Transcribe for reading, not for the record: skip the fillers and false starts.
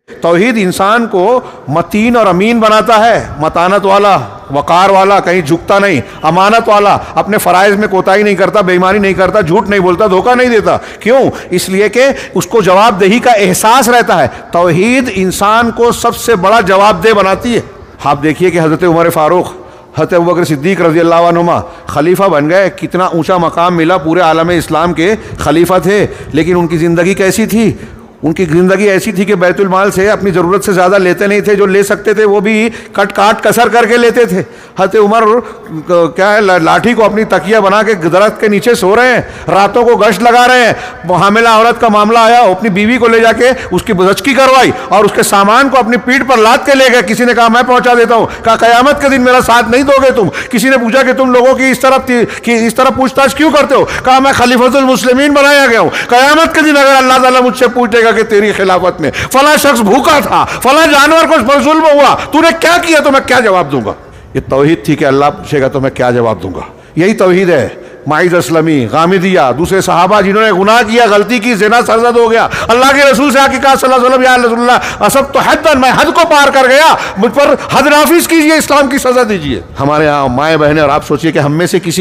तौहीद इंसान को मतीन और अमीन बनाता है, मतानत वाला, वकार वाला, कहीं झुकता नहीं, अमानत वाला, अपने फ़राइज़ में कोताही नहीं करता, बेईमानी नहीं करता, झूठ नहीं बोलता, धोखा नहीं देता। क्यों? इसलिए कि उसको जवाबदेही का एहसास रहता है। तौहीद इंसान को सबसे बड़ा जवाबदेह बनाती है। आप देखिए कि हज़रत उमर फ़ारूक, हज़रत अबू बकर सिद्दीक़ रज़ी अल्लाह अन्हुमा खलीफा बन गए, कितना ऊंचा मकाम मिला, पूरे आलम इस्लाम के खलीफा थे। लेकिन उनकी ज़िंदगी कैसी थी? उनकी ज़िंदगी ऐसी थी कि बैतुल माल से अपनी ज़रूरत से ज़्यादा लेते नहीं थे, जो ले सकते थे वो भी कट काट कसर करके लेते थे। हज़रत उमर क्या है, लाठी को अपनी तकिया बना के दरख्त के नीचे सो रहे हैं, रातों को गश्त लगा रहे हैं। हामिला औरत का मामला आया, अपनी बीवी को ले जाके उसकी बजकी करवाई और उसके सामान को अपनी पीठ पर लाद के ले गए। किसी ने कहा मैं पहुंचा देता हूँ, कहा क़यामत के दिन मेरा साथ नहीं दोगे तुम। किसी ने पूछा कि तुम लोगों की इस तरह पूछताछ क्यों करते हो? कहा मैं खलीफतुल मुस्लिमीन बनाया गया हूँ, क़यामत के दिन अगर अल्लाह ताला मुझसे पूछेगा कि तेरी खिलाफत में फला शख्स भूखा था, फला जानवर को जुल्म हुआ, तूने क्या किया, तो मैं क्या जवाब दूंगा? ये तौहीद थी कि अल्लाह पूछेगा तो मैं क्या जवाब दूंगा। यही तौहीद है। माइज असलमी, गामिदिया, दूसरे सहाबा जिन्होंने गुनाह किया, गलती की, ज़िना सरजद हो गया, अल्लाह के रसूल से आके कहा सल्लल्लाहु अलैहि वसल्लम, या रसूलल्लाह असब तो हद्दन, मैं हद को पार कर गया, मुझ पर हद नाफिज कीजिए, इस्लाम की सज़ा दीजिए। हमारे यहाँ माएँ बहनें, और आप सोचिए कि हम में से किसी